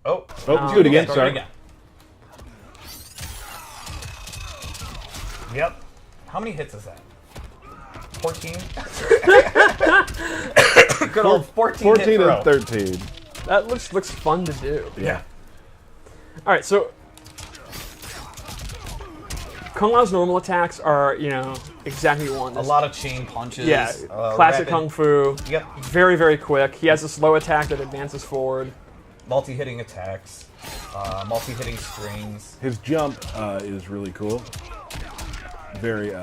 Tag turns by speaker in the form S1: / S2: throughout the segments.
S1: Oh,
S2: do it again. Sorry.
S1: Yep. How many hits is that? 14? Good old 14 hit throw.
S2: and 13.
S3: That looks fun to do.
S2: Yeah.
S3: All right, so Kung Lao's normal attacks are, exactly one.
S1: A lot of chain punches.
S3: Yeah, classic
S1: rapid,
S3: Kung Fu.
S1: Yep.
S3: Very, very quick. He has a slow attack that advances forward.
S1: Multi-hitting attacks. Multi-hitting strings.
S2: His jump is really cool. Very,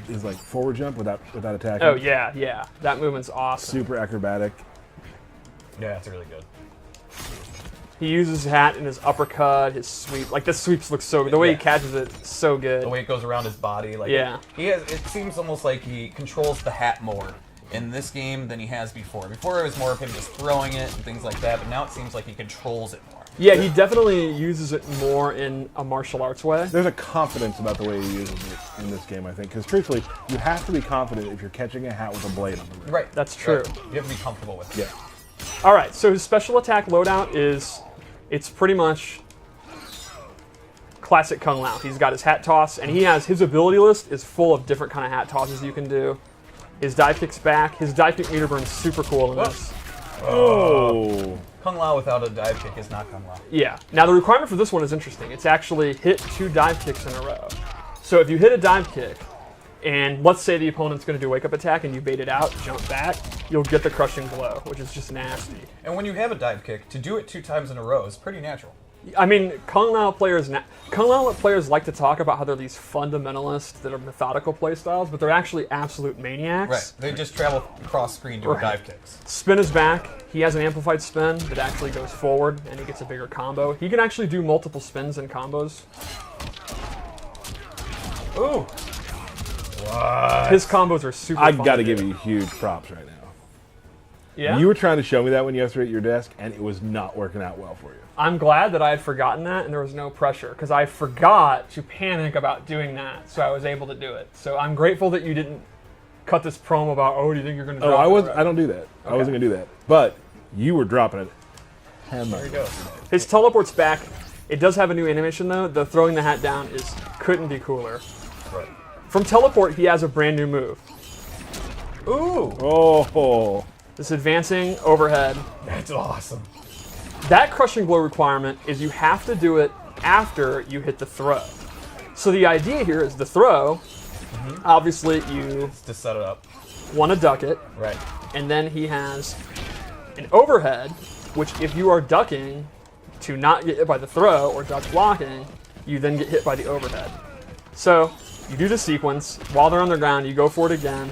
S2: his like forward jump without attacking.
S3: Oh, yeah. That movement's awesome.
S2: Super acrobatic.
S1: Yeah, it's really good.
S3: He uses his hat and his uppercut, his sweep. Like, the sweeps look so good. The way he catches it, so good.
S1: The way it goes around his body. Like,
S3: yeah.
S1: It seems almost like he controls the hat more in this game than he has before. Before it was more of him just throwing it and things like that, but now it seems like he controls it more.
S3: Yeah, he definitely uses it more in a martial arts way.
S2: There's a confidence about the way he uses it in this game, I think. Because truthfully, you have to be confident if you're catching a hat with a blade on the rim.
S1: Right.
S3: That's true.
S1: Right. You have to be comfortable with it.
S2: Yeah.
S3: All right, so his special attack loadout is, it's pretty much classic Kung Lao. He's got his hat toss, and his ability list is full of different kind of hat tosses you can do. His dive kick's back. His dive kick meter burn is super cool in this.
S2: Oh.
S1: Kung Lao without a dive kick is not Kung Lao.
S3: Yeah. Now, the requirement for this one is interesting. It's actually hit 2 dive kicks in a row. So if you hit a dive kick, and let's say the opponent's going to do a wake-up attack and you bait it out, jump back, you'll get the crushing blow, which is just nasty.
S1: And when you have a dive kick, to do it 2 times in a row is pretty natural.
S3: I mean, Kung Lao players like to talk about how they're these fundamentalists that are methodical playstyles, but they're actually absolute maniacs.
S1: Right. They just travel across screen doing dive kicks.
S3: Spin is back. He has an amplified spin that actually goes forward, and he gets a bigger combo. He can actually do multiple spins and combos.
S1: Ooh. What?
S3: His combos are super fun.
S2: I got to give you huge props right now.
S3: Yeah?
S2: You were trying to show me that when you were at your desk, and it was not working out well for you.
S3: I'm glad that I had forgotten that and there was no pressure, because I forgot to panic about doing that, so I was able to do it. So I'm grateful that you didn't cut this promo about, do you think you're going to drop it?
S2: I don't do that. Okay. I wasn't going to do that. But you were dropping it.
S1: There you go.
S3: His teleport's back. It does have a new animation, though. The throwing the hat down couldn't be cooler.
S1: Right.
S3: From teleport, he has a brand new move.
S1: Ooh.
S2: Oh.
S3: This advancing overhead.
S1: That's awesome.
S3: That crushing blow requirement is you have to do it after you hit the throw. So the idea here is the throw, obviously you
S1: Just to set it up.
S3: want to duck it,
S1: Right.
S3: and then he has an overhead, which if you are ducking to not get hit by the throw or duck blocking, you then get hit by the overhead. So you do the sequence. While they're on the ground, you go for it again.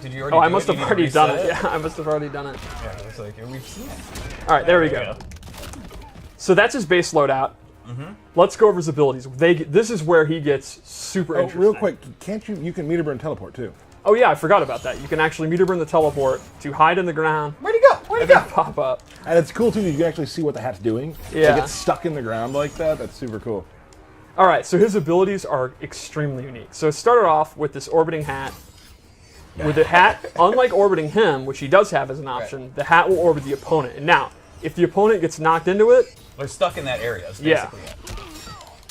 S1: Did you already
S3: Oh, I
S1: do
S3: must
S1: it?
S3: have
S1: You
S3: already
S1: need to
S3: done
S1: reset
S3: it. Yeah, I must have already done it.
S1: Yeah, it's like, we've seen it.
S3: All right, there we go. So that's his base loadout. Let's go over his abilities. This is where he gets super interesting.
S2: Real quick, you can meter burn teleport too.
S3: Oh yeah, I forgot about that. You can actually meter burn the teleport to hide in the ground.
S1: Where'd he go? Where'd he
S3: And
S1: go?
S3: then pop up.
S2: And it's cool too that you can actually see what the hat's doing.
S3: Yeah.
S2: Like it's stuck in the ground like that. That's super cool.
S3: All right, so his abilities are extremely unique. So it started off with this orbiting hat. With the hat, unlike orbiting him, which he does have as an option, the hat will orbit the opponent. And now, if the opponent gets knocked into it,
S1: They're stuck in that area. Is basically it.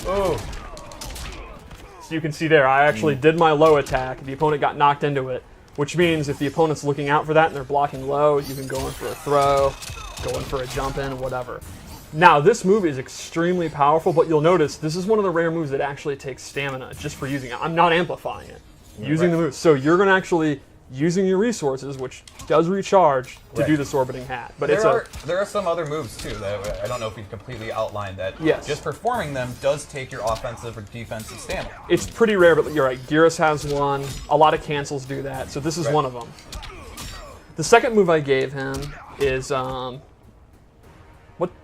S1: Oh.
S3: so you can see there, I actually did my low attack. The opponent got knocked into it, which means if the opponent's looking out for that and they're blocking low, you can go in for a throw, go in for a jump in, whatever. Now, this move is extremely powerful, but you'll notice this is one of the rare moves that actually takes stamina just for using it. I'm not amplifying it. Using the move. So you're going to actually using your resources, which does recharge, to do this orbiting hat. But
S1: there are some other moves too that I don't know if we've completely outlined that.
S3: Yes.
S1: Just performing them does take your offensive or defensive stamina.
S3: it's pretty rare, but you're right. Geras has one. A lot of cancels do that. So this is one of them. The second move I gave him is what?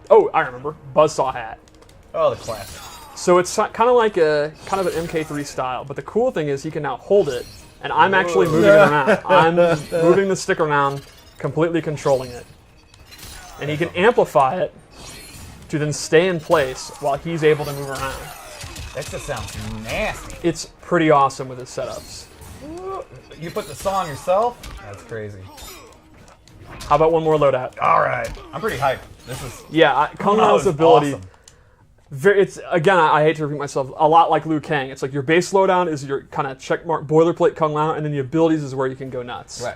S3: Oh, I remember. Buzzsaw hat.
S1: Oh, the classic.
S3: So it's kind of like an MK3 style, but the cool thing is he can now hold it, and I'm actually moving it around. I'm moving the stick around, completely controlling it. And he can amplify it to then stay in place while he's able to move around.
S1: That just sounds nasty.
S3: It's pretty awesome with his setups.
S1: You put the song yourself? That's crazy.
S3: How about one more loadout?
S1: All right. I'm pretty hyped. This is...
S3: Yeah, Kung
S1: Lao
S3: Lao's
S1: is
S3: ability.
S1: awesome.
S3: It's again, I hate to repeat myself. A lot like Liu Kang. It's like your base loadown is your kind of checkmark boilerplate Kung Lao, and then the abilities is where you can go nuts.
S1: Right.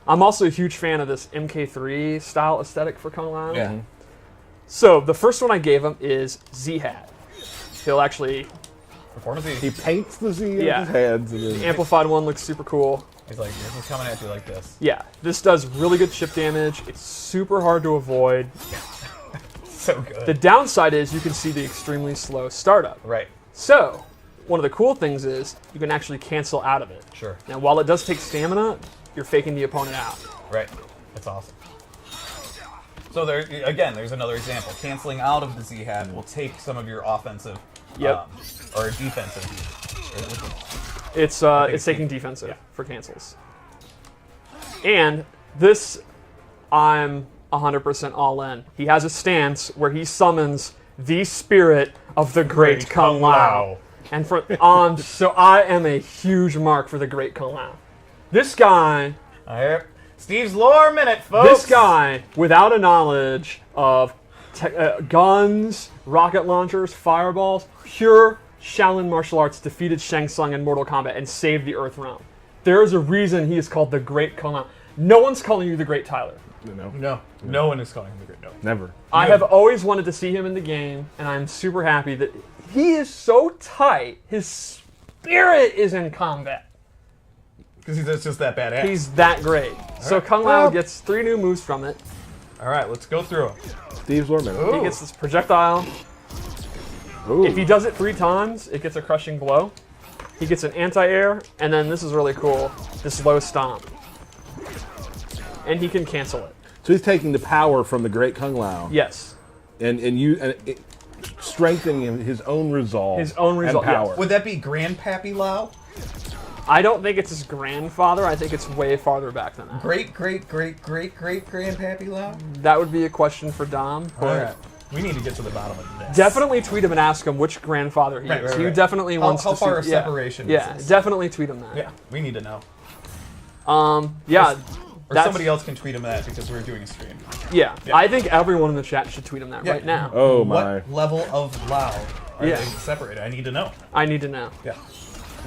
S3: I'm also a huge fan of this MK3 style aesthetic for Kung Lao.
S1: Yeah.
S3: So the first one I gave him is Z-Hat. He'll actually
S1: Performance
S2: He paints the Z
S3: Yeah.
S2: on his hands. And
S3: the
S2: then,
S3: amplified one looks super cool.
S1: He's like, this is coming at you like this.
S3: Yeah, this does really good chip damage. It's super hard to avoid.
S1: So good.
S3: The downside is you can see the extremely slow startup.
S1: Right.
S3: So, one of the cool things is you can actually cancel out of it.
S1: Sure.
S3: Now, while it does take stamina, you're faking the opponent out.
S1: Right. That's awesome. So there, again, there's another example. Canceling out of the Z-Hat will take some of your offensive
S3: Yep.
S1: or defensive.
S3: It's taking defensive for cancels. And this, I'm 100% all in. He has a stance where he summons the spirit of the Great Kung Lao. And so I am a huge mark for the Great Kung Lao. This guy,
S1: Steve's lore minute, folks.
S3: this guy, without a knowledge of guns, rocket launchers, fireballs, pure Shaolin martial arts defeated Shang Tsung in Mortal Kombat and saved the Earth realm. There is a reason he is called the Great Kung Lao. No one's calling you the Great Tyler.
S1: No one is calling him the Great. No.
S2: never.
S3: I have always wanted to see him in the game, and I'm super happy that he is so tight. His spirit is in combat.
S1: Because he's just that badass.
S3: He's that great. So Kung Lao gets 3 new moves from it.
S1: All right, let's go through them.
S2: Steve's lore minute.
S3: He gets this projectile.
S2: Ooh.
S3: If he does it 3 times, it gets a crushing blow. He gets an anti-air, and then this is really cool, this low stomp. And he can cancel it.
S2: So he's taking the power from the Great Kung Lao
S3: Yes.
S2: and strengthening his own resolve.
S3: His own resolve,
S2: and power.
S3: yes.
S1: Would that be Grandpappy Lao?
S3: I don't think it's his grandfather. I think it's way farther back than that.
S1: Great Grandpappy Lao?
S3: That would be a question for Dom.
S1: All right. We need to get to the bottom of this.
S3: Definitely tweet him and ask him which grandfather he is. He definitely wants
S1: how
S3: to
S1: far
S3: see.
S1: a separation
S3: Yeah,
S1: is this?
S3: definitely tweet him that.
S1: Yeah, we need to know.
S3: Yeah.
S1: Or somebody else can tweet him that because we're doing a stream.
S3: Yeah, I think everyone in the chat should tweet him that right now.
S2: Oh my.
S1: What level of Lao are
S3: Yeah.
S1: they separated? I need to know.
S3: I need to know.
S1: Yeah.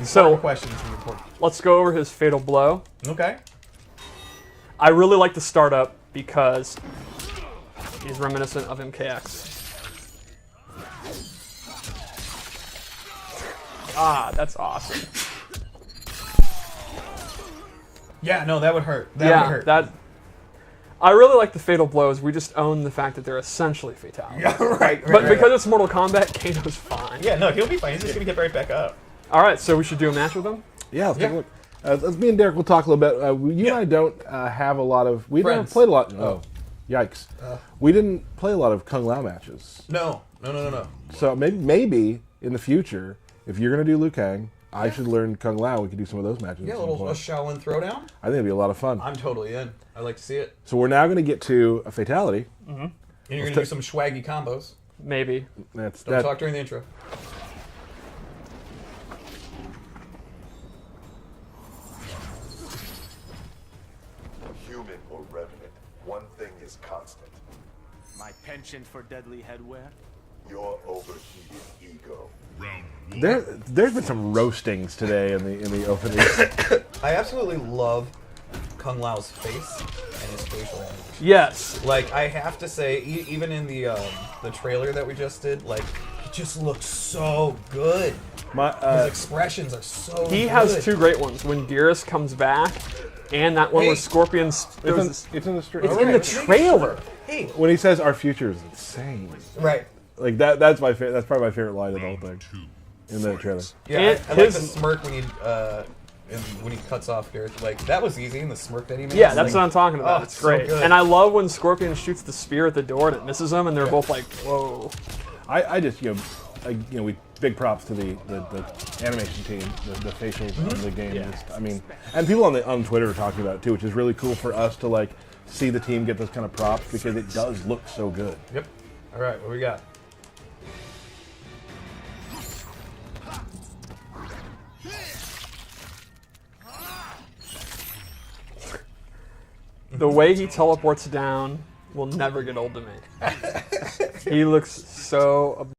S3: So-
S1: questions are important.
S3: Let's go over his fatal blow.
S1: Okay.
S3: I really like the startup because he's reminiscent of MKX. Ah, that's awesome.
S1: Yeah, no, that would hurt. That would hurt.
S3: I really like the fatal blows. We just own the fact that they're essentially fatalities.
S1: Yeah, right.
S3: But because it's Mortal Kombat, Kano's fine.
S1: Yeah, no, he'll be fine. He's just gonna get right back up.
S3: All right, so we should do a match with him.
S2: Yeah, let's take a look. Let's me and Derek will talk a little bit. You and I don't have a lot of. We haven't
S1: Friends.
S2: played a lot. Oh, yikes! We didn't play a lot of Kung Lao matches.
S1: No.
S2: So maybe in the future, if you're gonna do Liu Kang, I should learn Kung Lao. We could do some of those matches.
S1: Yeah,
S2: at
S1: a
S2: some
S1: little
S2: point.
S1: Shaolin throwdown.
S2: I think it'd be a lot of fun.
S1: I'm totally in. I like to see it.
S2: So we're now going to get to a fatality.
S1: And you're gonna do some swaggy combos.
S3: Maybe.
S1: Don't
S2: That,
S1: talk during the intro.
S4: Human or revenant, one thing is constant.
S5: My penchant for deadly headwear?
S4: Your overheated ego.
S2: there's been some roastings today in the opening.
S1: I absolutely love Kung Lao's face and his facial animation.
S3: Yes.
S1: Like, I have to say, even in the trailer that we just did, like, it just looks so good. His expressions are so
S3: He
S1: good.
S3: has 2 great ones. When Geras comes back, and that one
S1: Hey.
S3: where Scorpion's...
S2: It's in the street.
S3: It's in the trailer.
S1: Hey,
S2: When he says our future is insane,
S1: right.
S2: like that's my favorite. That's probably my favorite line of the whole thing in the trailer.
S1: Yeah,
S3: And
S1: I like
S3: his-
S1: the smirk when he cuts off Gareth. Like, that was easy, and the smirk that he made.
S3: Yeah, that's what I'm talking about.
S1: Oh,
S3: It's
S1: so
S3: great.
S1: good.
S3: And I love when Scorpion shoots the spear at the door and it misses him, and they're both like, whoa.
S2: I just we big props to the animation team, the facials of the game.
S3: Yeah.
S2: Just, I mean, and people on Twitter are talking about it too, which is really cool for us to like see the team get those kind of props because it does look so good.
S1: Yep. All right, what we got?
S3: The way he teleports down will never get old to me. He looks so